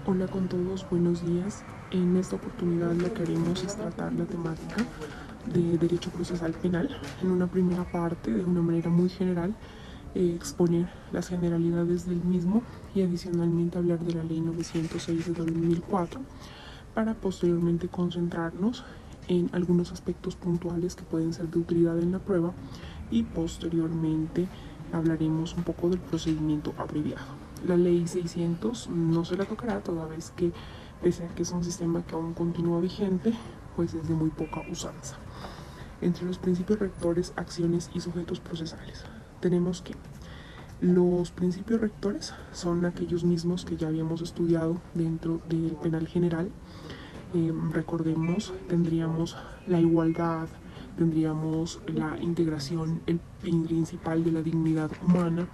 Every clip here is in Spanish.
Hola con todos, buenos días. En esta oportunidad lo que haremos es tratar la temática de derecho procesal penal. En una primera parte, de una manera muy general, exponer las generalidades del mismo y adicionalmente hablar de la ley 906 de 2004 para posteriormente concentrarnos en algunos aspectos puntuales que pueden ser de utilidad en la prueba y posteriormente hablaremos un poco del procedimiento abreviado. La ley 600 no se la tocará toda vez que, pese a que es un sistema que aún continúa vigente, pues es de muy poca usanza. Entre los principios rectores, acciones y sujetos procesales, tenemos que los principios rectores son aquellos mismos que ya habíamos estudiado dentro del penal general. Recordemos, tendríamos la igualdad, tendríamos la integración, el fin principal de la dignidad humana,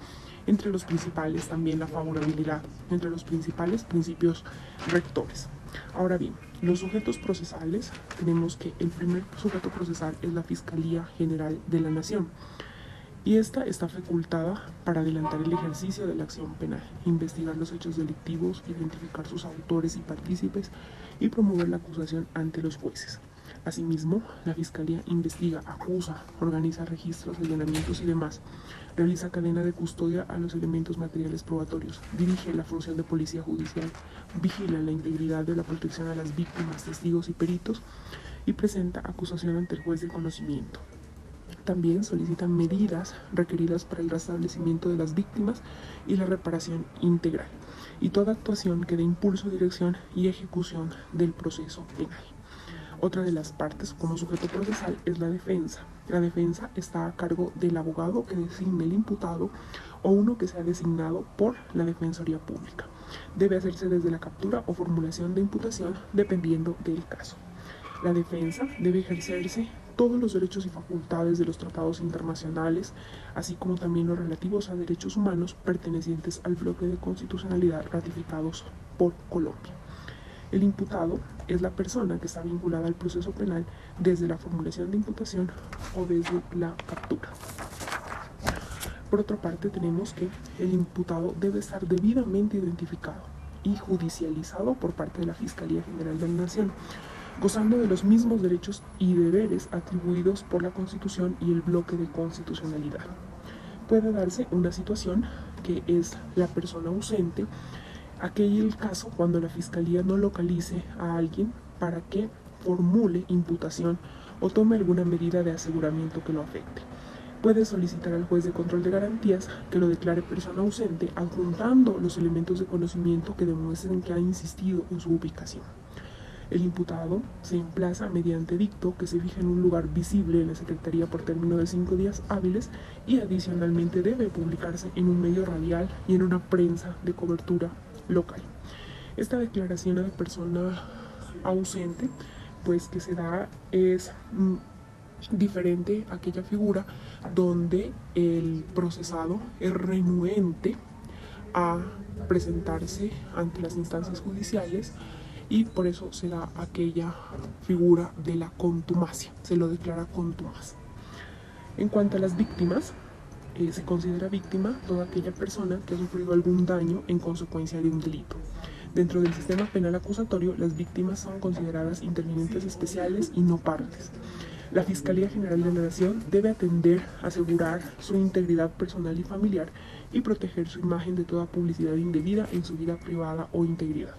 entre los principales también la favorabilidad, entre los principales principios rectores. Ahora bien, los sujetos procesales, tenemos que el primer sujeto procesal es la Fiscalía General de la Nación. Y esta está facultada para adelantar el ejercicio de la acción penal, investigar los hechos delictivos, identificar sus autores y partícipes y promover la acusación ante los jueces. Asimismo, la Fiscalía investiga, acusa, organiza registros, allanamientos y demás, realiza cadena de custodia a los elementos materiales probatorios, dirige la función de policía judicial, vigila la integridad de la protección a las víctimas, testigos y peritos y presenta acusación ante el juez del conocimiento. También solicitan medidas requeridas para el restablecimiento de las víctimas y la reparación integral, y toda actuación que dé impulso, dirección y ejecución del proceso penal. Otra de las partes como sujeto procesal es la defensa. La defensa está a cargo del abogado que designe el imputado o uno que sea designado por la Defensoría Pública. Debe hacerse desde la captura o formulación de imputación dependiendo del caso. La defensa debe ejercerse todos los derechos y facultades de los tratados internacionales, así como también los relativos a derechos humanos pertenecientes al bloque de constitucionalidad ratificados por Colombia. El imputado es la persona que está vinculada al proceso penal desde la formulación de imputación o desde la captura. Por otra parte, tenemos que el imputado debe estar debidamente identificado y judicializado por parte de la Fiscalía General de la Nación, gozando de los mismos derechos y deberes atribuidos por la Constitución y el bloque de constitucionalidad. Puede darse una situación que es la persona ausente, aquel caso cuando la Fiscalía no localice a alguien para que formule imputación o tome alguna medida de aseguramiento que lo afecte. Puede solicitar al juez de control de garantías que lo declare persona ausente, adjuntando los elementos de conocimiento que demuestren que ha insistido en su ubicación. El imputado se emplaza mediante dicto que se fija en un lugar visible en la Secretaría por término de 5 días hábiles y adicionalmente debe publicarse en un medio radial y en una prensa de cobertura local. Esta declaración de persona ausente, pues que se da es diferente a aquella figura donde el procesado es renuente a presentarse ante las instancias judiciales y por eso se da aquella figura de la contumacia, se lo declara contumaz. En cuanto a las víctimas, se considera víctima toda aquella persona que ha sufrido algún daño en consecuencia de un delito. Dentro del sistema penal acusatorio, las víctimas son consideradas intervinientes especiales y no partes. La Fiscalía General de la Nación debe atender, asegurar su integridad personal y familiar y proteger su imagen de toda publicidad indebida en su vida privada o integridad.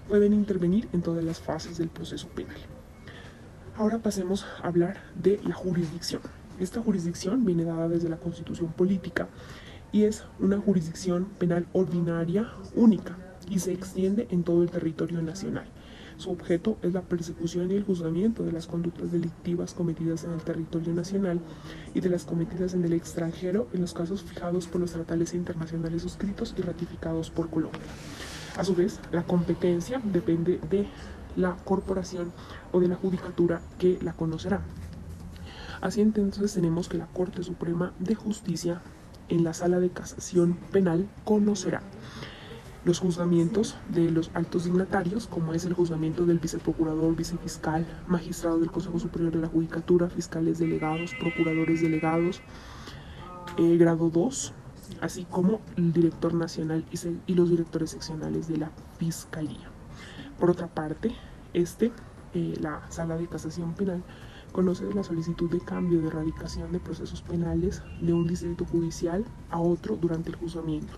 Pueden intervenir en todas las fases del proceso penal. Ahora pasemos a hablar de la jurisdicción. Esta jurisdicción viene dada desde la Constitución Política y es una jurisdicción penal ordinaria única y se extiende en todo el territorio nacional. Su objeto es la persecución y el juzgamiento de las conductas delictivas cometidas en el territorio nacional y de las cometidas en el extranjero en los casos fijados por los tratados internacionales suscritos y ratificados por Colombia. A su vez, la competencia depende de la corporación o de la judicatura que la conocerá. Así entonces tenemos que la Corte Suprema de Justicia en la Sala de Casación Penal conocerá los juzgamientos de los altos dignatarios, como es el juzgamiento del viceprocurador, vicefiscal, magistrado del Consejo Superior de la Judicatura, fiscales delegados, procuradores delegados, grado 2, así como el director nacional y los directores seccionales de la Fiscalía. Por otra parte, la Sala de Casación Penal conoce de la solicitud de cambio de erradicación de procesos penales de un distrito judicial a otro durante el juzgamiento,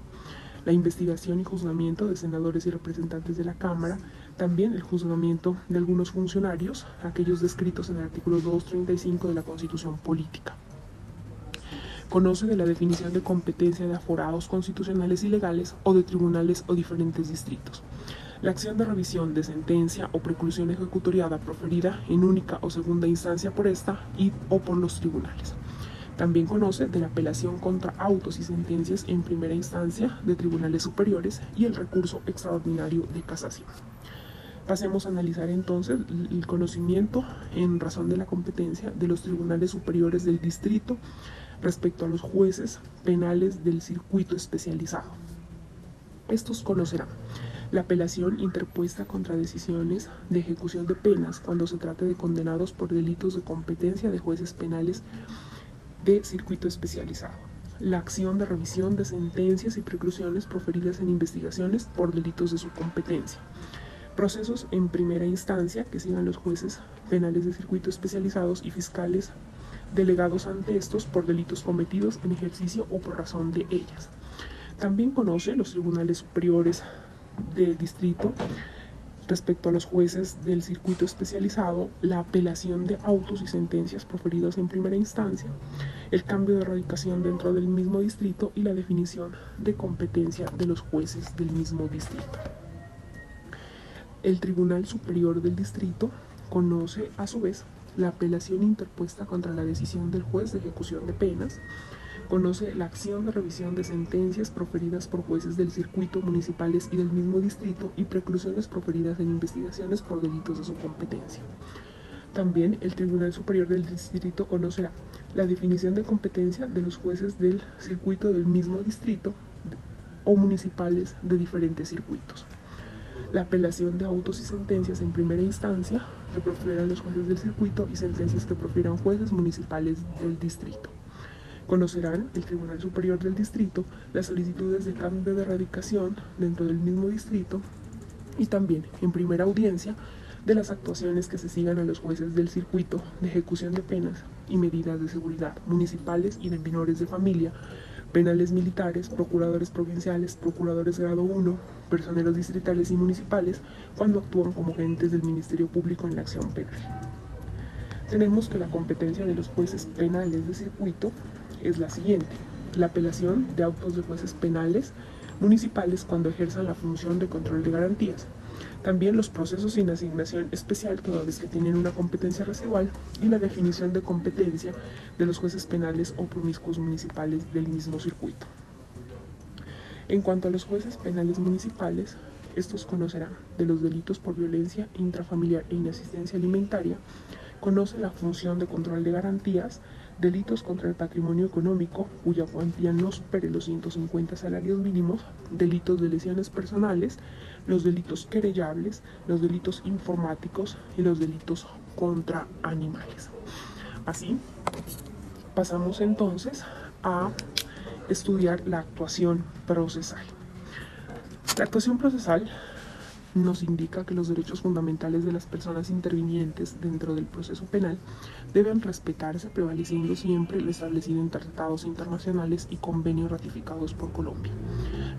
la investigación y juzgamiento de senadores y representantes de la Cámara, también el juzgamiento de algunos funcionarios, aquellos descritos en el artículo 235 de la Constitución Política. Conoce de la definición de competencia de aforados constitucionales y legales o de tribunales o diferentes distritos. La acción de revisión de sentencia o preclusión ejecutoriada proferida en única o segunda instancia por esta o por los tribunales. También conoce de la apelación contra autos y sentencias en primera instancia de tribunales superiores y el recurso extraordinario de casación. Pasemos a analizar entonces el conocimiento en razón de la competencia de los tribunales superiores del distrito respecto a los jueces penales del circuito especializado. Estos conocerán la apelación interpuesta contra decisiones de ejecución de penas cuando se trate de condenados por delitos de competencia de jueces penales de circuito especializado, la acción de revisión de sentencias y preclusiones proferidas en investigaciones por delitos de su competencia, procesos en primera instancia que sigan los jueces penales de circuito especializados y fiscales delegados ante estos por delitos cometidos en ejercicio o por razón de ellas. También conoce los tribunales superiores del distrito respecto a los jueces del circuito especializado, la apelación de autos y sentencias proferidos en primera instancia, el cambio de erradicación dentro del mismo distrito y la definición de competencia de los jueces del mismo distrito. El Tribunal Superior del Distrito conoce a su vez la apelación interpuesta contra la decisión del juez de ejecución de penas, conoce la acción de revisión de sentencias proferidas por jueces del circuito municipales y del mismo distrito y preclusiones proferidas en investigaciones por delitos de su competencia. También el Tribunal Superior del Distrito conocerá la definición de competencia de los jueces del circuito del mismo distrito o municipales de diferentes circuitos. La apelación de autos y sentencias en primera instancia que profieran los jueces del circuito y sentencias que profieran jueces municipales del distrito. Conocerán el Tribunal Superior del Distrito las solicitudes de cambio de erradicación dentro del mismo distrito y también, en primera audiencia, de las actuaciones que se sigan a los jueces del circuito de ejecución de penas y medidas de seguridad municipales y de menores de familia, penales militares, procuradores provinciales, procuradores grado 1, personeros distritales y municipales cuando actúan como agentes del Ministerio Público en la acción penal. Tenemos que la competencia de los jueces penales de circuito es la siguiente: la apelación de autos de jueces penales municipales cuando ejerzan la función de control de garantías. También los procesos sin asignación especial toda vez que tienen una competencia residual y la definición de competencia de los jueces penales o promiscuos municipales del mismo circuito. En cuanto a los jueces penales municipales, estos conocerán de los delitos por violencia intrafamiliar e inasistencia alimentaria, conoce la función de control de garantías, delitos contra el patrimonio económico cuya cuantía no supere los 150 salarios mínimos, delitos de lesiones personales, los delitos querellables, los delitos informáticos y los delitos contra animales. Así, pasamos entonces a estudiar la actuación procesal. La actuación procesal nos indica que los derechos fundamentales de las personas intervinientes dentro del proceso penal deben respetarse prevaleciendo siempre lo establecido en tratados internacionales y convenios ratificados por Colombia,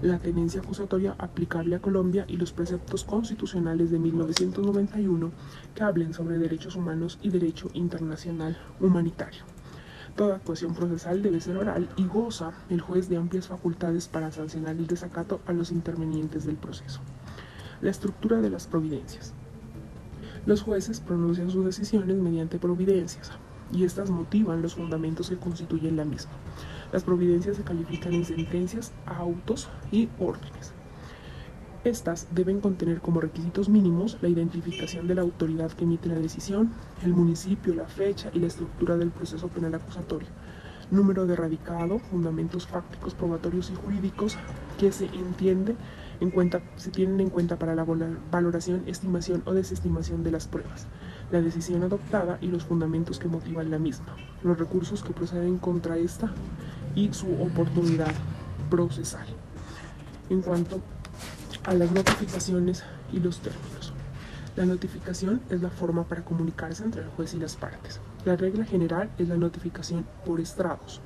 la tenencia acusatoria aplicable a Colombia y los preceptos constitucionales de 1991 que hablen sobre derechos humanos y derecho internacional humanitario. Toda actuación procesal debe ser oral y goza el juez de amplias facultades para sancionar el desacato a los intervinientes del proceso. La estructura de las providencias. Los jueces pronuncian sus decisiones mediante providencias y estas motivan los fundamentos que constituyen la misma. Las providencias se califican en sentencias, autos y órdenes. Estas deben contener como requisitos mínimos la identificación de la autoridad que emite la decisión, el municipio, la fecha y la estructura del proceso penal acusatorio, número de radicado, fundamentos fácticos, probatorios y jurídicos que se tienen en cuenta para la valoración, estimación o desestimación de las pruebas, la decisión adoptada y los fundamentos que motivan la misma, los recursos que proceden contra esta y su oportunidad procesal. En cuanto a las notificaciones y los términos. La notificación es la forma para comunicarse entre el juez y las partes. La regla general es la notificación por estrados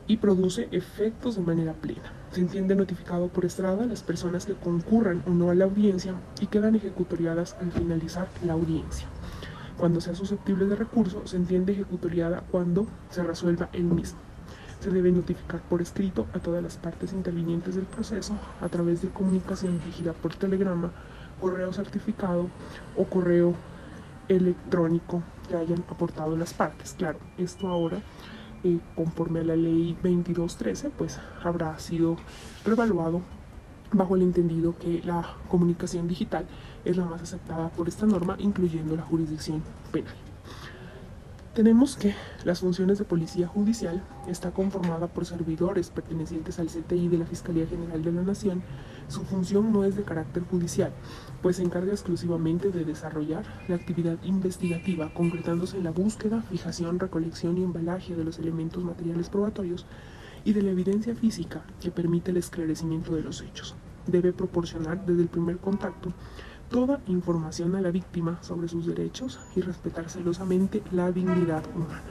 y produce efectos de manera plena. Se entiende notificado por estrada las personas que concurran o no a la audiencia y quedan ejecutoriadas al finalizar la audiencia. Cuando sea susceptible de recurso, se entiende ejecutoriada cuando se resuelva el mismo. Se debe notificar por escrito a todas las partes intervinientes del proceso a través de comunicación dirigida por telegrama, correo certificado o correo electrónico que hayan aportado las partes. Claro, esto ahora, conforme a la ley 2213, pues habrá sido revaluado bajo el entendido que la comunicación digital es la más aceptada por esta norma, incluyendo la jurisdicción penal. Tenemos que las funciones de policía judicial está conformada por servidores pertenecientes al CTI de la Fiscalía General de la Nación. Su función no es de carácter judicial, pues se encarga exclusivamente de desarrollar la actividad investigativa, concretándose en la búsqueda, fijación, recolección y embalaje de los elementos materiales probatorios y de la evidencia física que permite el esclarecimiento de los hechos. Debe proporcionar desde el primer contacto toda información a la víctima sobre sus derechos y respetar celosamente la dignidad humana.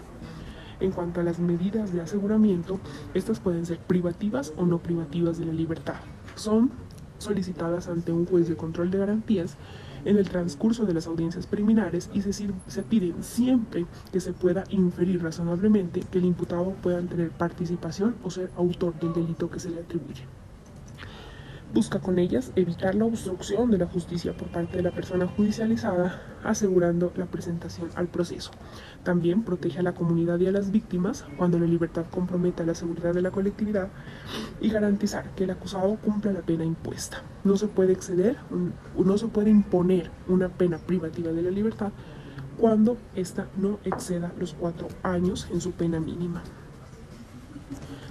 En cuanto a las medidas de aseguramiento, estas pueden ser privativas o no privativas de la libertad. Son solicitadas ante un juez de control de garantías en el transcurso de las audiencias preliminares y se piden siempre que se pueda inferir razonablemente que el imputado pueda tener participación o ser autor del delito que se le atribuye. Busca con ellas evitar la obstrucción de la justicia por parte de la persona judicializada, asegurando la presentación al proceso. También protege a la comunidad y a las víctimas cuando la libertad comprometa la seguridad de la colectividad y garantizar que el acusado cumpla la pena impuesta. No se puede imponer una pena privativa de la libertad cuando ésta no exceda los 4 años en su pena mínima.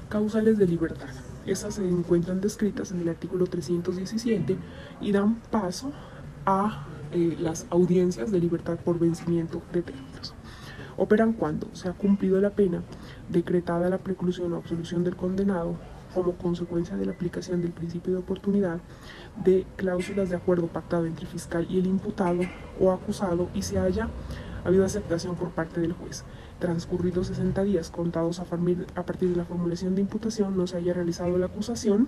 Causales de libertad. Esas se encuentran descritas en el artículo 317 y dan paso a las audiencias de libertad por vencimiento de términos. Operan cuando se ha cumplido la pena, decretada la preclusión o absolución del condenado como consecuencia de la aplicación del principio de oportunidad, de cláusulas de acuerdo pactado entre el fiscal y el imputado o acusado y se haya habido aceptación por parte del juez. Transcurridos 60 días contados a partir de la formulación de imputación, no se haya realizado la acusación.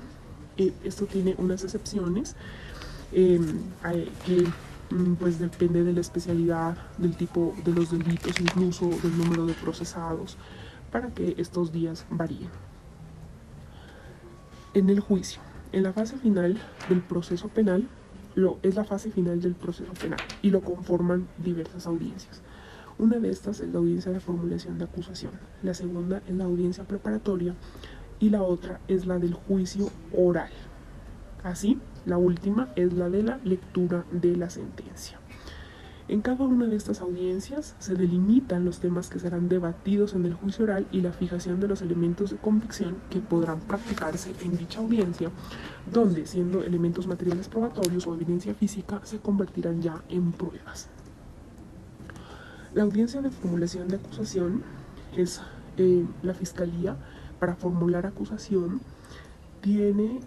Esto tiene unas excepciones que pues depende de la especialidad, del tipo de los delitos, incluso del número de procesados, para que estos días varíen. En el juicio, en la fase final del proceso penal, es la fase final del proceso penal y lo conforman diversas audiencias. Una de estas es la audiencia de formulación de acusación, la segunda es la audiencia preparatoria y la otra es la del juicio oral. Así, la última es la de la lectura de la sentencia. En cada una de estas audiencias se delimitan los temas que serán debatidos en el juicio oral y la fijación de los elementos de convicción que podrán practicarse en dicha audiencia, donde, siendo elementos materiales probatorios o evidencia física, se convertirán ya en pruebas. La audiencia de formulación de acusación es la Fiscalía, para formular acusación, tiene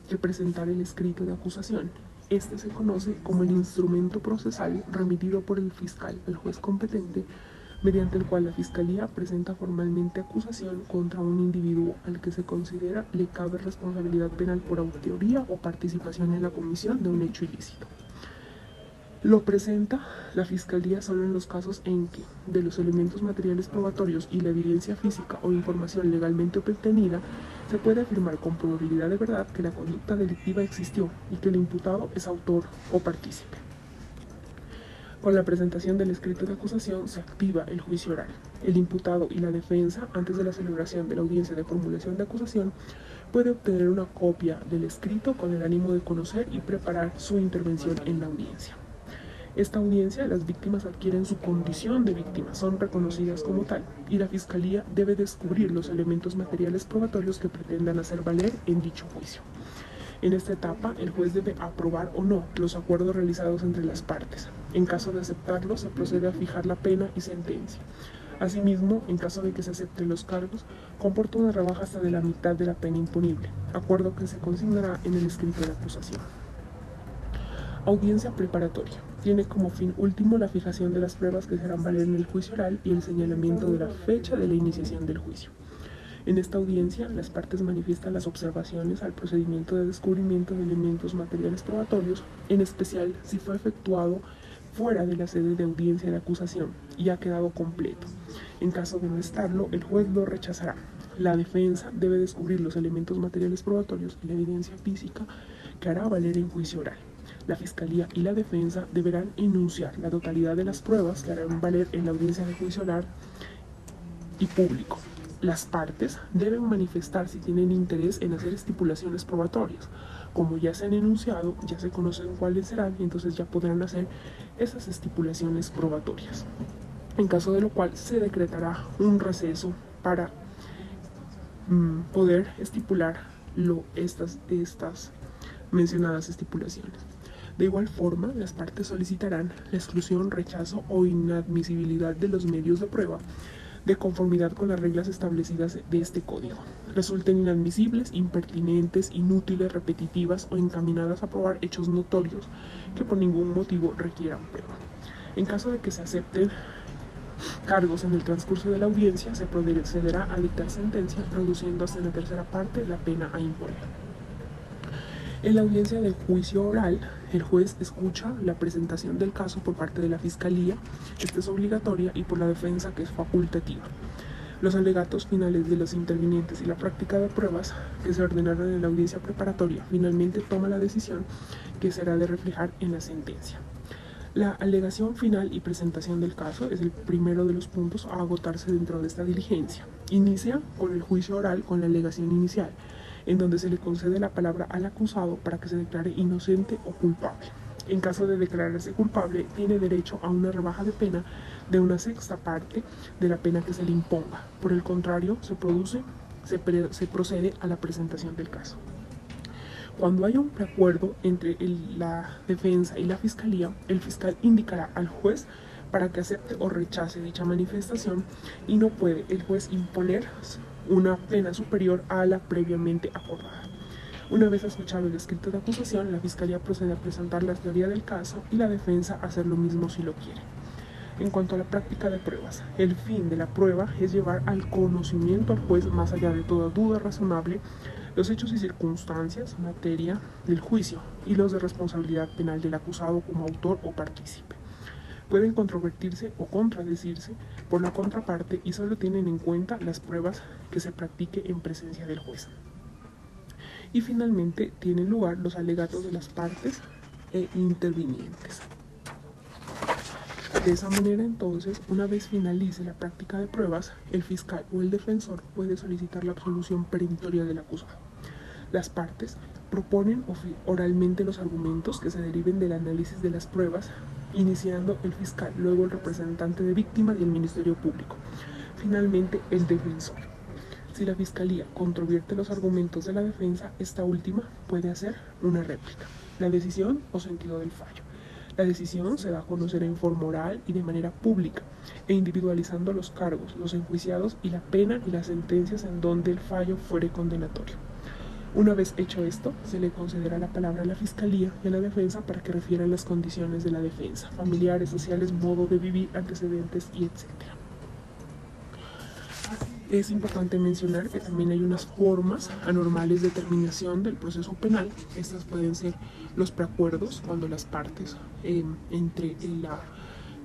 que presentar el escrito de acusación. Este se conoce como el instrumento procesal remitido por el fiscal al juez competente, mediante el cual la Fiscalía presenta formalmente acusación contra un individuo al que se considera le cabe responsabilidad penal por autoría o participación en la comisión de un hecho ilícito. Lo presenta la Fiscalía solo en los casos en que, de los elementos materiales probatorios y la evidencia física o información legalmente obtenida, se puede afirmar con probabilidad de verdad que la conducta delictiva existió y que el imputado es autor o partícipe. Con la presentación del escrito de acusación se activa el juicio oral. El imputado y la defensa, antes de la celebración de la audiencia de formulación de acusación, puede obtener una copia del escrito con el ánimo de conocer y preparar su intervención en la audiencia. Esta audiencia, las víctimas adquieren su condición de víctimas, son reconocidas como tal, y la Fiscalía debe descubrir los elementos materiales probatorios que pretendan hacer valer en dicho juicio. En esta etapa, el juez debe aprobar o no los acuerdos realizados entre las partes. En caso de aceptarlos, se procede a fijar la pena y sentencia. Asimismo, en caso de que se acepten los cargos, comporta una rebaja hasta de la mitad de la pena imponible, acuerdo que se consignará en el escrito de acusación. Audiencia preparatoria. Tiene como fin último la fijación de las pruebas que serán valer en el juicio oral y el señalamiento de la fecha de la iniciación del juicio. En esta audiencia, las partes manifiestan las observaciones al procedimiento de descubrimiento de elementos materiales probatorios, en especial si fue efectuado fuera de la sede de audiencia de acusación y ha quedado completo. En caso de no estarlo, el juez lo rechazará. La defensa debe descubrir los elementos materiales probatorios y la evidencia física que hará valer en juicio oral. La Fiscalía y la defensa deberán enunciar la totalidad de las pruebas que harán valer en la audiencia de juicio oral y público. Las partes deben manifestar si tienen interés en hacer estipulaciones probatorias. Como ya se han enunciado, ya se conocen cuáles serán y entonces ya podrán hacer esas estipulaciones probatorias. En caso de lo cual se decretará un receso para poder estipular estas mencionadas estipulaciones. De igual forma, las partes solicitarán la exclusión, rechazo o inadmisibilidad de los medios de prueba de conformidad con las reglas establecidas de este código. Resulten inadmisibles, impertinentes, inútiles, repetitivas o encaminadas a probar hechos notorios que por ningún motivo requieran prueba. En caso de que se acepten cargos en el transcurso de la audiencia, se procederá a dictar sentencia, reduciendo hasta en la tercera parte la pena a imponer. En la audiencia del juicio oral, el juez escucha la presentación del caso por parte de la Fiscalía, esta es obligatoria, y por la defensa, que es facultativa. Los alegatos finales de los intervinientes y la práctica de pruebas que se ordenaron en la audiencia preparatoria finalmente toma la decisión que será de reflejar en la sentencia. La alegación final y presentación del caso es el primero de los puntos a agotarse dentro de esta diligencia. Inicia con el juicio oral con la alegación inicial, en donde se le concede la palabra al acusado para que se declare inocente o culpable. En caso de declararse culpable, tiene derecho a una rebaja de pena de una sexta parte de la pena que se le imponga. Por el contrario, se procede a la presentación del caso. Cuando haya un preacuerdo entre la defensa y la Fiscalía, el fiscal indicará al juez para que acepte o rechace dicha manifestación y no puede el juez imponer una pena superior a la previamente acordada. Una vez escuchado el escrito de acusación, la Fiscalía procede a presentar la teoría del caso y la defensa a hacer lo mismo si lo quiere. En cuanto a la práctica de pruebas, el fin de la prueba es llevar al conocimiento al juez, más allá de toda duda razonable, los hechos y circunstancias, materia del juicio y los de responsabilidad penal del acusado como autor o partícipe. Pueden controvertirse o contradecirse por la contraparte y solo tienen en cuenta las pruebas que se practique en presencia del juez. Y finalmente tienen lugar los alegatos de las partes e intervinientes. De esa manera, entonces, una vez finalice la práctica de pruebas, el fiscal o el defensor puede solicitar la absolución perentoria del acusado. Las partes proponen oralmente los argumentos que se deriven del análisis de las pruebas, iniciando el fiscal, luego el representante de víctimas y el Ministerio Público. Finalmente, el defensor. Si la Fiscalía controvierte los argumentos de la defensa, esta última puede hacer una réplica, la decisión o sentido del fallo. La decisión se da a conocer en forma oral y de manera pública, e individualizando los cargos, los enjuiciados y la pena y las sentencias en donde el fallo fuere condenatorio. Una vez hecho esto, se le concederá la palabra a la Fiscalía y a la defensa para que refieran las condiciones de la defensa, familiares, sociales, modo de vivir, antecedentes y etc. Es importante mencionar que también hay unas formas anormales de terminación del proceso penal. Estas pueden ser los preacuerdos, cuando las partes entre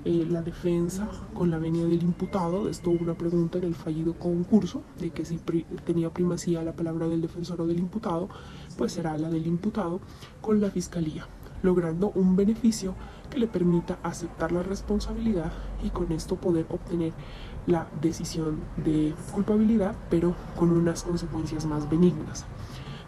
la defensa con la venia del imputado. Esto hubo una pregunta en el fallido concurso de que si tenía primacía la palabra del defensor o del imputado, pues será la del imputado con la Fiscalía, logrando un beneficio que le permita aceptar la responsabilidad y con esto poder obtener la decisión de culpabilidad, pero con unas consecuencias más benignas.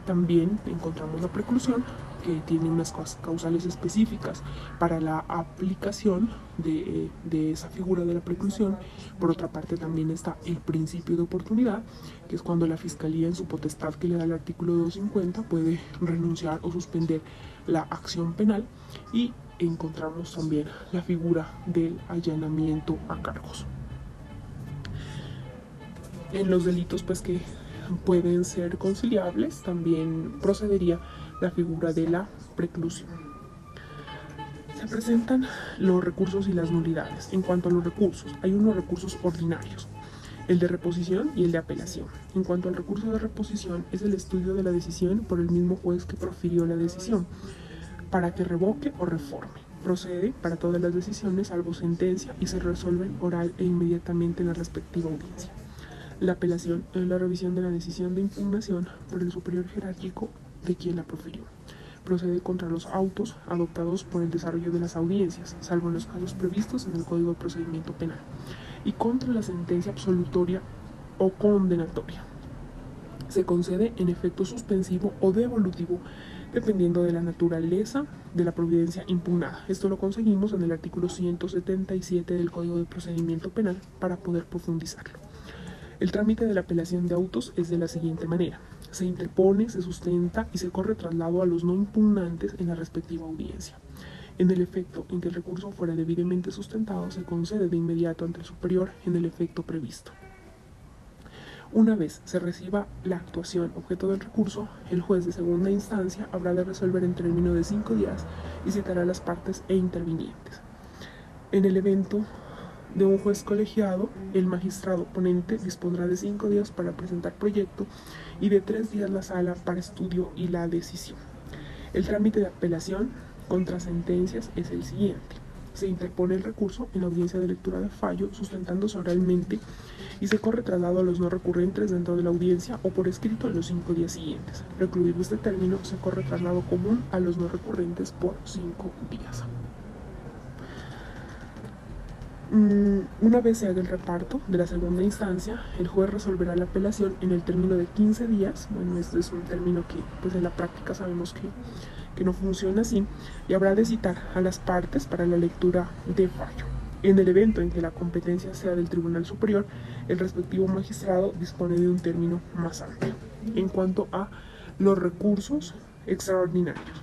También encontramos la preclusión, que tiene unas causales específicas para la aplicación de esa figura de la preclusión. Por otra parte, también está el principio de oportunidad, que es cuando la Fiscalía, en su potestad que le da el artículo 250, puede renunciar o suspender la acción penal. Y encontramos también la figura del allanamiento a cargos. En los delitos pues que pueden ser conciliables también procedería la figura de la preclusión. Se presentan los recursos y las nulidades. En cuanto a los recursos, hay unos recursos ordinarios, el de reposición y el de apelación. En cuanto al recurso de reposición, es el estudio de la decisión por el mismo juez que profirió la decisión, para que revoque o reforme. Procede para todas las decisiones salvo sentencia y se resuelven oral e inmediatamente en la respectiva audiencia. La apelación es la revisión de la decisión de impugnación por el superior jerárquico de quien la profirió. Procede contra los autos adoptados por el desarrollo de las audiencias, salvo en los casos previstos en el Código de Procedimiento Penal, y contra la sentencia absolutoria o condenatoria. Se concede en efecto suspensivo o devolutivo, dependiendo de la naturaleza de la providencia impugnada. Esto lo conseguimos en el artículo 177 del Código de Procedimiento Penal para poder profundizarlo. El trámite de la apelación de autos es de la siguiente manera: se interpone, se sustenta y se corre traslado a los no impugnantes en la respectiva audiencia. En el efecto en que el recurso fuera debidamente sustentado, se concede de inmediato ante el superior en el efecto previsto. Una vez se reciba la actuación objeto del recurso, el juez de segunda instancia habrá de resolver en término de 5 días y citará a las partes e intervinientes. En el evento de un juez colegiado, el magistrado ponente dispondrá de 5 días para presentar proyecto y de 3 días la sala para estudio y la decisión. El trámite de apelación contra sentencias es el siguiente: se interpone el recurso en la audiencia de lectura de fallo, sustentándose oralmente, y se corre traslado a los no recurrentes dentro de la audiencia o por escrito en los 5 días siguientes. Recluido este término, se corre traslado común a los no recurrentes por 5 días. Una vez se haga el reparto de la segunda instancia, el juez resolverá la apelación en el término de 15 días. Bueno, este es un término que pues en la práctica sabemos que no funciona así, y habrá de citar a las partes para la lectura de fallo. En el evento en que la competencia sea del Tribunal Superior, el respectivo magistrado dispone de un término más amplio. En cuanto a los recursos extraordinarios,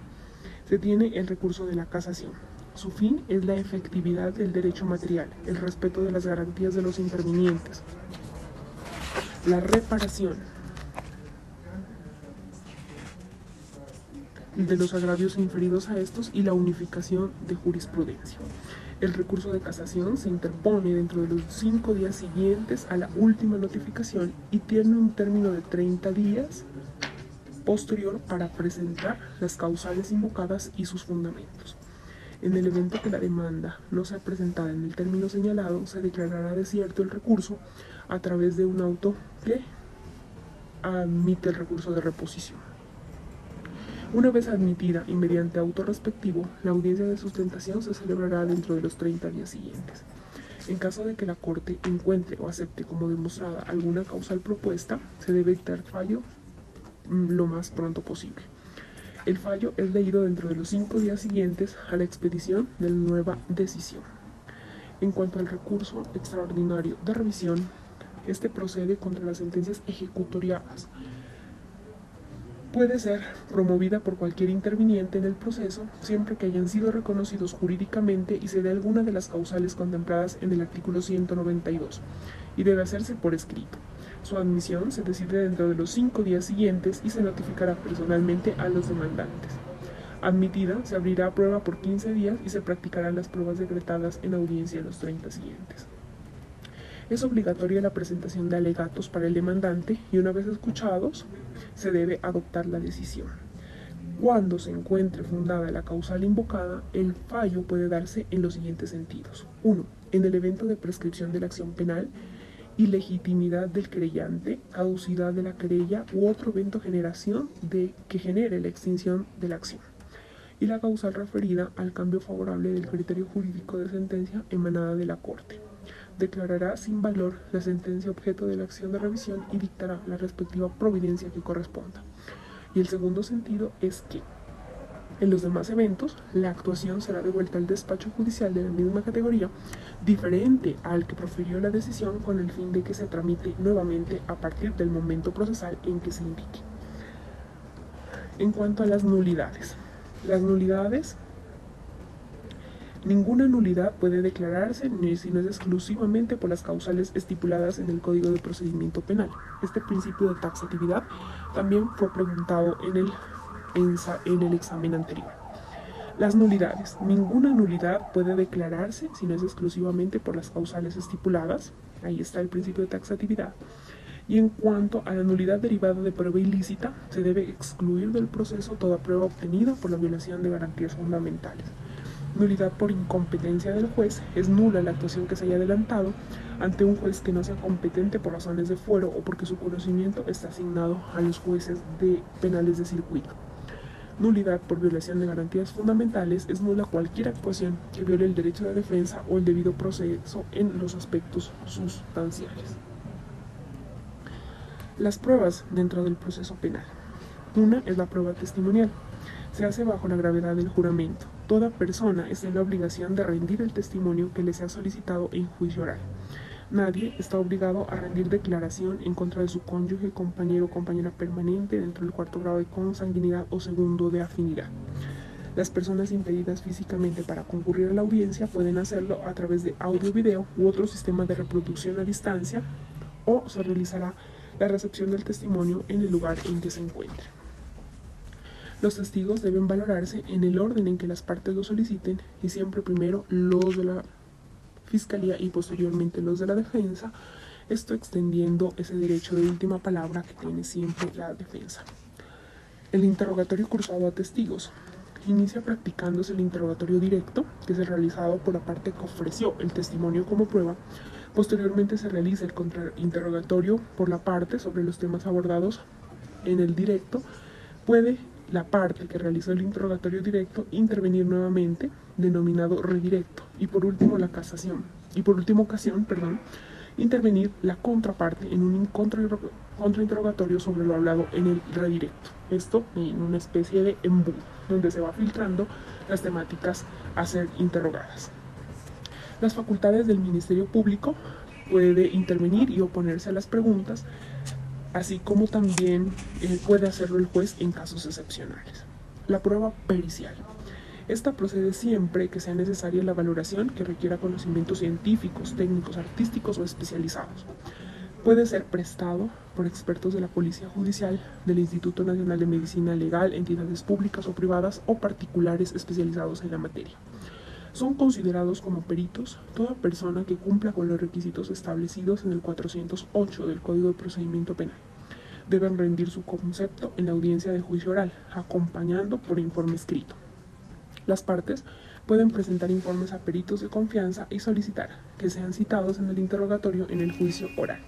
se tiene el recurso de la casación. Su fin es la efectividad del derecho material, el respeto de las garantías de los intervinientes, la reparación de los agravios inferidos a estos y la unificación de jurisprudencia. El recurso de casación se interpone dentro de los 5 días siguientes a la última notificación y tiene un término de 30 días posterior para presentar las causales invocadas y sus fundamentos. En el evento que la demanda no sea presentada en el término señalado, se declarará desierto el recurso a través de un auto que admite el recurso de reposición. Una vez admitida y mediante auto respectivo, la audiencia de sustentación se celebrará dentro de los 30 días siguientes. En caso de que la Corte encuentre o acepte como demostrada alguna causal propuesta, se debe dictar fallo lo más pronto posible. El fallo es leído dentro de los 5 días siguientes a la expedición de la nueva decisión. En cuanto al recurso extraordinario de revisión, este procede contra las sentencias ejecutoriadas. Puede ser promovida por cualquier interviniente en el proceso, siempre que hayan sido reconocidos jurídicamente y se dé alguna de las causales contempladas en el artículo 192, y debe hacerse por escrito. Su admisión se decide dentro de los 5 días siguientes y se notificará personalmente a los demandantes. Admitida, se abrirá prueba por 15 días y se practicarán las pruebas decretadas en audiencia en los 30 siguientes. Es obligatoria la presentación de alegatos para el demandante y una vez escuchados, se debe adoptar la decisión. Cuando se encuentre fundada la causal invocada, el fallo puede darse en los siguientes sentidos. 1. En el evento de prescripción de la acción penal, ilegitimidad del querellante, caducidad de la querella u otro evento que genere la extinción de la acción, y la causal referida al cambio favorable del criterio jurídico de sentencia emanada de la Corte. Declarará sin valor la sentencia objeto de la acción de revisión y dictará la respectiva providencia que corresponda. Y el segundo sentido es que en los demás eventos, la actuación será devuelta al despacho judicial de la misma categoría, diferente al que profirió la decisión, con el fin de que se tramite nuevamente a partir del momento procesal en que se indique. En cuanto a las nulidades Ninguna nulidad puede declararse si no es exclusivamente por las causales estipuladas en el Código de Procedimiento Penal. Este principio de taxatividad también fue preguntado en el examen anterior. Las nulidades. Ninguna nulidad puede declararse si no es exclusivamente por las causales estipuladas. Ahí está el principio de taxatividad. Y en cuanto a la nulidad derivada de prueba ilícita, se debe excluir del proceso toda prueba obtenida por la violación de garantías fundamentales. Nulidad por incompetencia del juez. Es nula la actuación que se haya adelantado ante un juez que no sea competente por razones de fuero o porque su conocimiento está asignado a los jueces penales de circuito. Nulidad por violación de garantías fundamentales. Es nula cualquier actuación que viole el derecho de defensa o el debido proceso en los aspectos sustanciales. Las pruebas dentro del proceso penal. Una es la prueba testimonial. Se hace bajo la gravedad del juramento. Toda persona está en la obligación de rendir el testimonio que le sea solicitado en juicio oral. Nadie está obligado a rendir declaración en contra de su cónyuge, compañero o compañera permanente dentro del cuarto grado de consanguinidad o segundo de afinidad. Las personas impedidas físicamente para concurrir a la audiencia pueden hacerlo a través de audio, video u otro sistema de reproducción a distancia, o se realizará la recepción del testimonio en el lugar en que se encuentre. Los testigos deben valorarse en el orden en que las partes lo soliciten y siempre primero los de la Fiscalía y posteriormente los de la defensa, esto extendiendo ese derecho de última palabra que tiene siempre la defensa. El interrogatorio cursado a testigos. Inicia practicándose el interrogatorio directo, que es el realizado por la parte que ofreció el testimonio como prueba. Posteriormente se realiza el contrainterrogatorio por la parte sobre los temas abordados en el directo. Puede la parte que realizó el interrogatorio directo intervenir nuevamente, denominado redirecto, y por último ocasión, intervenir la contraparte en un contrainterrogatorio sobre lo hablado en el redirecto. Esto en una especie de embudo, donde se va filtrando las temáticas a ser interrogadas. Las facultades del Ministerio Público: puede intervenir y oponerse a las preguntas, así como también puede hacerlo el juez en casos excepcionales. La prueba pericial. Esta procede siempre que sea necesaria la valoración que requiera conocimientos científicos, técnicos, artísticos o especializados. Puede ser prestado por expertos de la Policía Judicial, del Instituto Nacional de Medicina Legal, entidades públicas o privadas o particulares especializados en la materia. Son considerados como peritos toda persona que cumpla con los requisitos establecidos en el 408 del Código de Procedimiento Penal. Deben rendir su concepto en la audiencia de juicio oral, acompañando por informe escrito. Las partes pueden presentar informes a peritos de confianza y solicitar que sean citados en el interrogatorio en el juicio oral.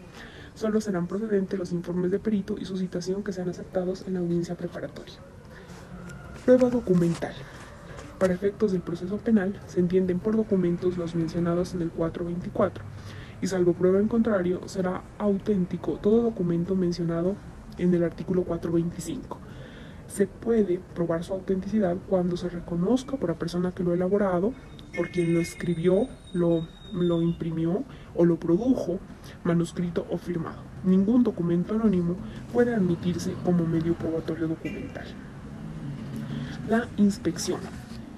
Solo serán procedentes los informes de perito y su citación que sean aceptados en la audiencia preparatoria. Prueba documental. Para efectos del proceso penal, se entienden por documentos los mencionados en el 424, y salvo prueba en contrario, será auténtico todo documento mencionado en el artículo 425. Se puede probar su autenticidad cuando se reconozca por la persona que lo ha elaborado, por quien lo escribió, lo imprimió o lo produjo, manuscrito o firmado. Ningún documento anónimo puede admitirse como medio probatorio documental. La inspección.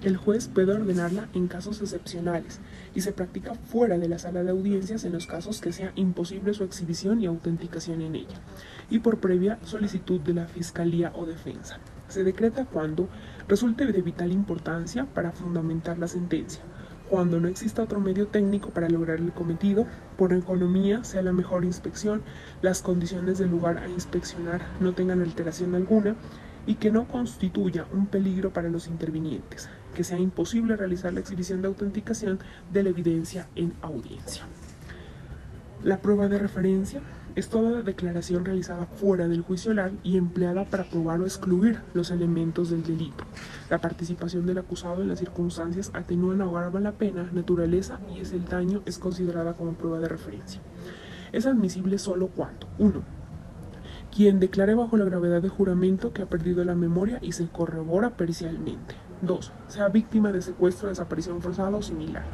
El juez puede ordenarla en casos excepcionales y se practica fuera de la sala de audiencias en los casos que sea imposible su exhibición y autenticación en ella, y por previa solicitud de la Fiscalía o Defensa. Se decreta cuando resulte de vital importancia para fundamentar la sentencia, cuando no exista otro medio técnico para lograr el cometido, por economía sea la mejor inspección, las condiciones del lugar a inspeccionar no tengan alteración alguna y que no constituya un peligro para los intervinientes, que sea imposible realizar la exhibición de autenticación de la evidencia en audiencia. La prueba de referencia es toda declaración realizada fuera del juicio oral y empleada para probar o excluir los elementos del delito. La participación del acusado en las circunstancias atenúan o agravan la pena, naturaleza y el daño es considerada como prueba de referencia. Es admisible solo cuando: 1. Quien declare bajo la gravedad de juramento que ha perdido la memoria y se corrobora pericialmente. 2. Sea víctima de secuestro, desaparición forzada o similar.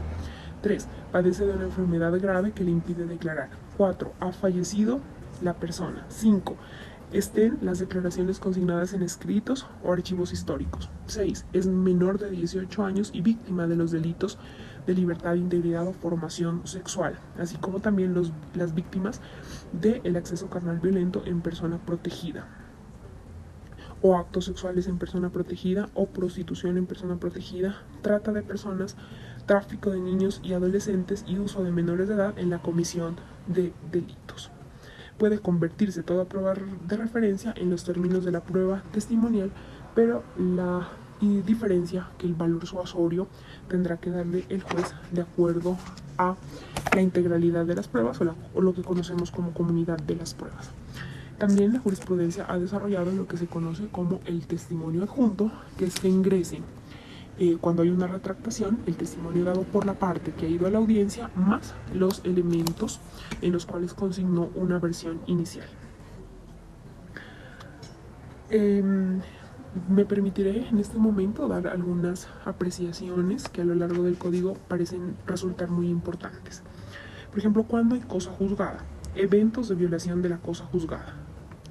3. Padece de una enfermedad grave que le impide declarar. 4. Ha fallecido la persona. 5. estén las declaraciones consignadas en escritos o archivos históricos. 6. Es menor de 18 años y víctima de los delitos de libertad, integridad o formación sexual, así como también las víctimas del acceso carnal violento en persona protegida, o actos sexuales en persona protegida, o prostitución en persona protegida, trata de personas, tráfico de niños y adolescentes y uso de menores de edad en la comisión de delitos. Puede convertirse toda prueba de referencia en los términos de la prueba testimonial, pero la diferencia que el valor suasorio tendrá que darle el juez de acuerdo a la integralidad de las pruebas o lo que conocemos como comunidad de las pruebas. También la jurisprudencia ha desarrollado lo que se conoce como el testimonio adjunto, que es que ingrese cuando hay una retractación, el testimonio dado por la parte que ha ido a la audiencia, más los elementos en los cuales consignó una versión inicial. Me permitiré en este momento dar algunas apreciaciones que a lo largo del código parecen resultar muy importantes. Por ejemplo, cuando hay cosa juzgada, eventos de violación de la cosa juzgada.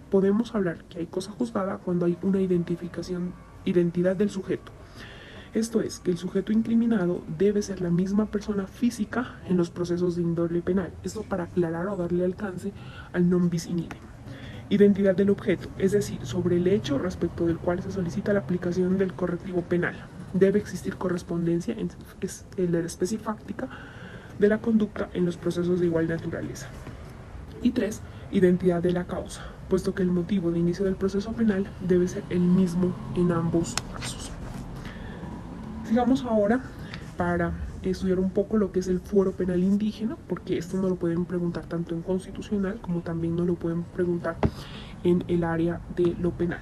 Podemos hablar que hay cosa juzgada cuando hay una identidad del sujeto. Esto es, que el sujeto incriminado debe ser la misma persona física en los procesos de índole penal. Esto para aclarar o darle alcance al non bis in idem. Identidad del objeto, es decir, sobre el hecho respecto del cual se solicita la aplicación del correctivo penal. Debe existir correspondencia en la especie fáctica de la conducta en los procesos de igual naturaleza. Y 3. Identidad de la causa, puesto que el motivo de inicio del proceso penal debe ser el mismo en ambos casos. Sigamos ahora para estudiar un poco lo que es el fuero penal indígena, porque esto no lo pueden preguntar tanto en constitucional como también no lo pueden preguntar en el área de lo penal.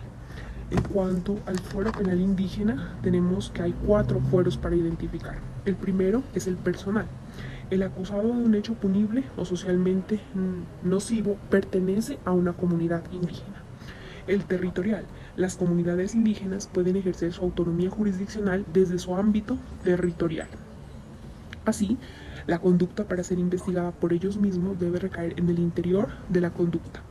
En cuanto al fuero penal indígena, tenemos que hay 4 fueros para identificar. El primero es el personal. El acusado de un hecho punible o socialmente nocivo pertenece a una comunidad indígena. El territorial. Las comunidades indígenas pueden ejercer su autonomía jurisdiccional desde su ámbito territorial. Así, la conducta para ser investigada por ellos mismos debe recaer en el interior de la conducta.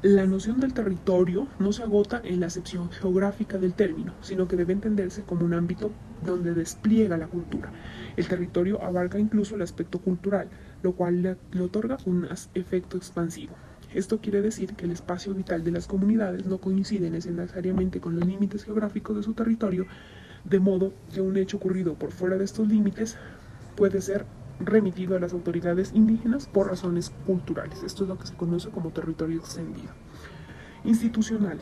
La noción del territorio no se agota en la acepción geográfica del término, sino que debe entenderse como un ámbito donde despliega la cultura. El territorio abarca incluso el aspecto cultural, lo cual le otorga un efecto expansivo. Esto quiere decir que el espacio vital de las comunidades no coincide necesariamente con los límites geográficos de su territorio, de modo que un hecho ocurrido por fuera de estos límites puede ser remitido a las autoridades indígenas por razones culturales. Esto es lo que se conoce como territorio extendido. Institucional.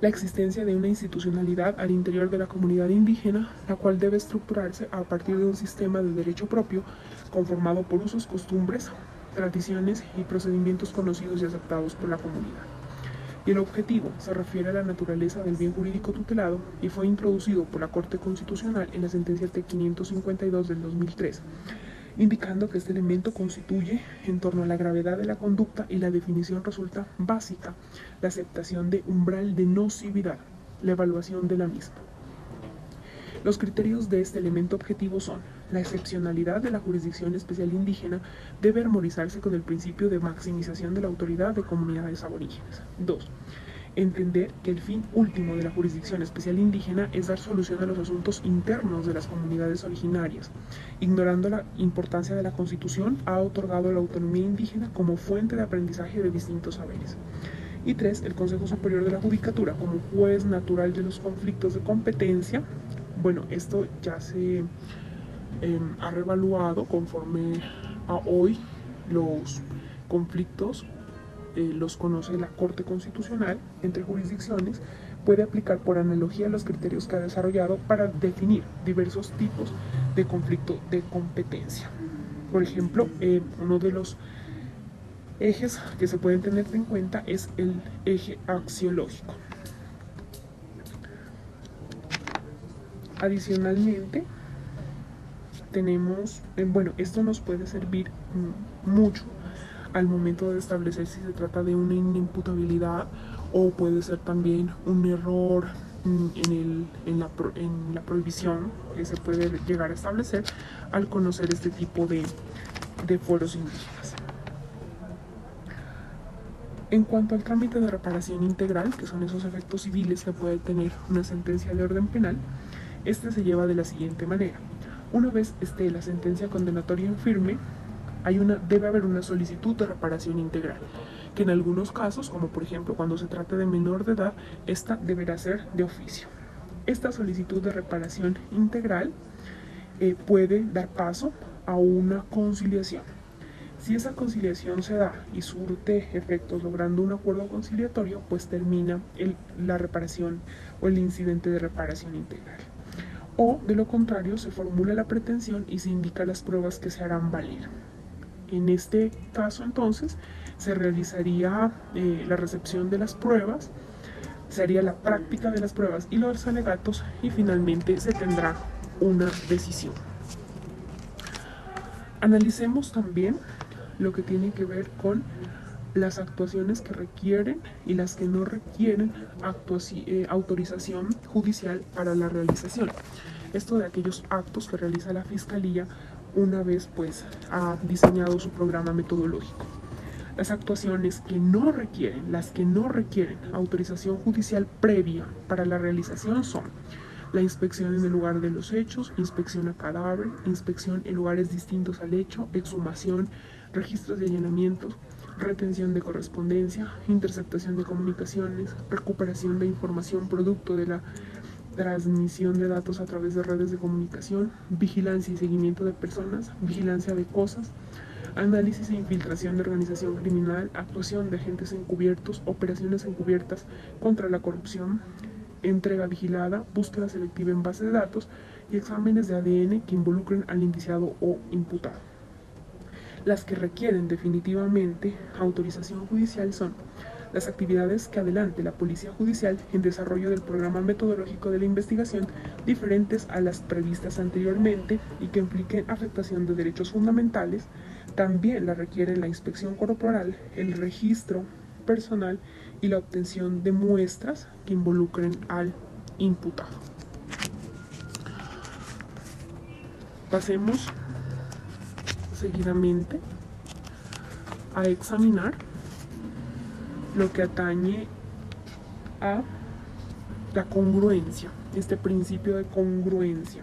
La existencia de una institucionalidad al interior de la comunidad indígena, la cual debe estructurarse a partir de un sistema de derecho propio conformado por usos, costumbres, tradiciones y procedimientos conocidos y aceptados por la comunidad. Y el objetivo se refiere a la naturaleza del bien jurídico tutelado y fue introducido por la Corte Constitucional en la sentencia T-552 del 2003, indicando que este elemento constituye, en torno a la gravedad de la conducta y la definición resulta básica, la aceptación de umbral de nocividad, la evaluación de la misma. Los criterios de este elemento objetivo son: la excepcionalidad de la jurisdicción especial indígena debe armonizarse con el principio de maximización de la autoridad de comunidades aborígenes. 2. Entender que el fin último de la jurisdicción especial indígena es dar solución a los asuntos internos de las comunidades originarias. Ignorando la importancia de la Constitución, ha otorgado la autonomía indígena como fuente de aprendizaje de distintos saberes. Y 3. El Consejo Superior de la Judicatura, como juez natural de los conflictos de competencia. Bueno, esto ya se ha revaluado conforme a hoy. Los conflictos los conoce la Corte Constitucional entre jurisdicciones. Puede aplicar por analogía los criterios que ha desarrollado para definir diversos tipos de conflicto de competencia. Por ejemplo, uno de los ejes que se pueden tener en cuenta es el eje axiológico. Adicionalmente, tenemos, bueno, esto nos puede servir mucho al momento de establecer si se trata de una inimputabilidad o puede ser también un error en la prohibición que se puede llegar a establecer al conocer este tipo de fueros indígenas. En cuanto al trámite de reparación integral, que son esos efectos civiles que puede tener una sentencia de orden penal, este se lleva de la siguiente manera. Una vez esté la sentencia condenatoria en firme, debe haber una solicitud de reparación integral, que en algunos casos, como por ejemplo cuando se trata de menor de edad, esta deberá ser de oficio. Esta solicitud de reparación integral puede dar paso a una conciliación. Si esa conciliación se da y surte efectos logrando un acuerdo conciliatorio, pues termina la reparación o el incidente de reparación integral. O de lo contrario, se formula la pretensión y se indican las pruebas que se harán valer. En este caso, entonces, se realizaría la recepción de las pruebas, se haría la práctica de las pruebas y los alegatos y finalmente se tendrá una decisión. Analicemos también lo que tiene que ver con las actuaciones que requieren y las que no requieren autorización judicial para la realización. Esto de aquellos actos que realiza la Fiscalía una vez pues ha diseñado su programa metodológico. Las actuaciones que no requieren, autorización judicial previa para la realización son la inspección en el lugar de los hechos, inspección a cadáver, inspección en lugares distintos al hecho, exhumación, registros de allanamientos, retención de correspondencia, interceptación de comunicaciones, recuperación de información producto de la transmisión de datos a través de redes de comunicación, vigilancia y seguimiento de personas, vigilancia de cosas, análisis e infiltración de organización criminal, actuación de agentes encubiertos, operaciones encubiertas contra la corrupción, entrega vigilada, búsqueda selectiva en base de datos y exámenes de ADN que involucren al indiciado o imputado. Las que requieren definitivamente autorización judicial son las actividades que adelante la Policía Judicial en desarrollo del programa metodológico de la investigación diferentes a las previstas anteriormente y que impliquen afectación de derechos fundamentales. También la requieren la inspección corporal, el registro personal y la obtención de muestras que involucren al imputado. Pasemos seguidamente a examinar lo que atañe a la congruencia, este principio de congruencia.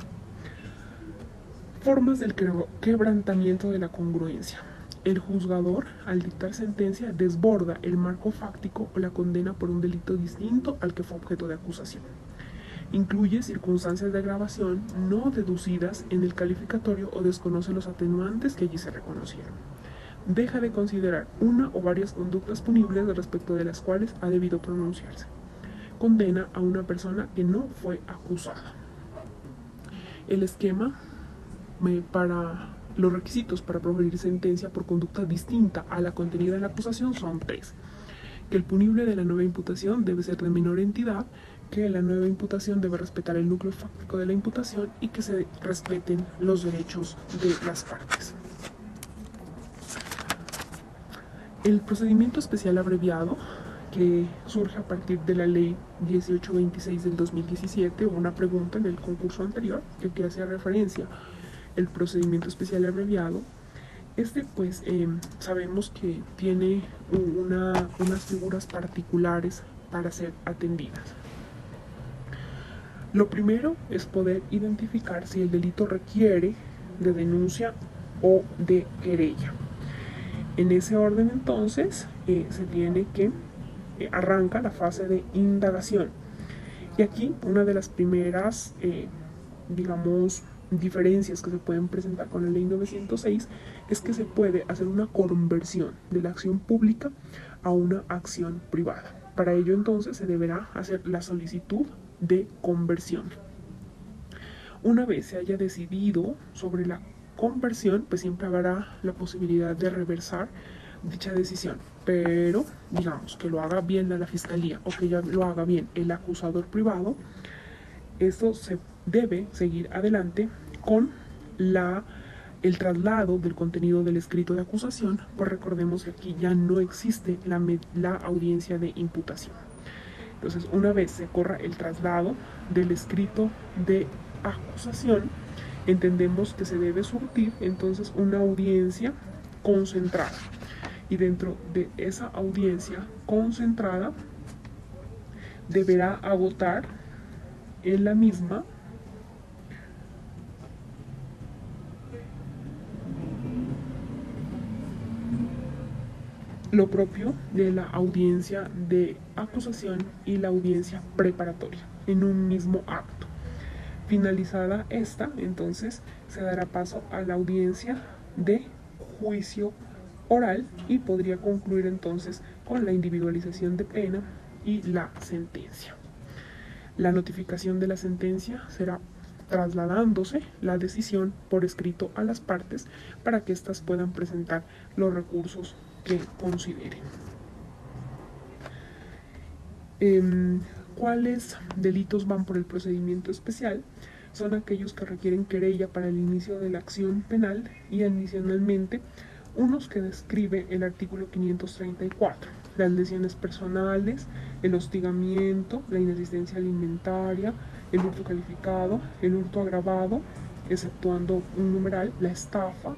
Formas del quebrantamiento de la congruencia. El juzgador, al dictar sentencia, desborda el marco fáctico o la condena por un delito distinto al que fue objeto de acusación. Incluye circunstancias de agravación no deducidas en el calificatorio o desconoce los atenuantes que allí se reconocieron. Deja de considerar una o varias conductas punibles respecto de las cuales ha debido pronunciarse. Condena a una persona que no fue acusada. El esquema para los requisitos para proferir sentencia por conducta distinta a la contenida en la acusación son 3. Que el punible de la nueva imputación debe ser de menor entidad, que la nueva imputación debe respetar el núcleo fáctico de la imputación y que se respeten los derechos de las partes. El procedimiento especial abreviado, que surge a partir de la ley 1826 del 2017, hubo una pregunta en el concurso anterior que hacía referencia el procedimiento especial abreviado. Pues sabemos que tiene unas figuras particulares para ser atendidas. Lo primero es poder identificar si el delito requiere de denuncia o de querella. En ese orden, entonces, se tiene que arranca la fase de indagación. Y aquí una de las primeras, diferencias que se pueden presentar con la ley 906 es que se puede hacer una conversión de la acción pública a una acción privada. Para ello, entonces, se deberá hacer la solicitud de conversión. Una vez se haya decidido sobre la conversión, pues siempre habrá la posibilidad de reversar dicha decisión, pero digamos que lo haga bien la Fiscalía o que ya lo haga bien el acusador privado, esto se debe seguir adelante con el traslado del contenido del escrito de acusación, pues recordemos que aquí ya no existe la audiencia de imputación. Entonces, una vez se corra el traslado del escrito de acusación, entendemos que se debe surtir entonces una audiencia concentrada. y dentro de esa audiencia concentrada deberá agotar en la misma lo propio de la audiencia de acusación y la audiencia preparatoria en un mismo acto. Finalizada esta, entonces se dará paso a la audiencia de juicio oral y podría concluir entonces con la individualización de pena y la sentencia. La notificación de la sentencia será trasladándose la decisión por escrito a las partes para que éstas puedan presentar los recursos que consideren. ¿Cuáles delitos van por el procedimiento especial? Son aquellos que requieren querella para el inicio de la acción penal y adicionalmente unos que describe el artículo 534, las lesiones personales, el hostigamiento, la inasistencia alimentaria, el hurto calificado, el hurto agravado, exceptuando un numeral, la estafa,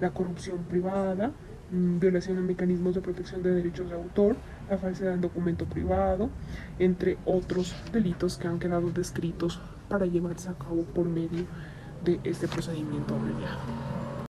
la corrupción privada, violación a mecanismos de protección de derechos de autor, la falsedad en documento privado, entre otros delitos que han quedado descritos para llevarse a cabo por medio de este procedimiento abreviado.